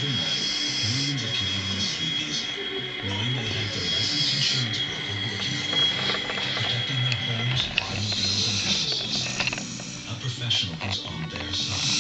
every night, millions of Canadians sleep easy, knowing they have their licensed insurance broker working for them, protecting their homes, automobiles, and businesses. A professional who's on their side.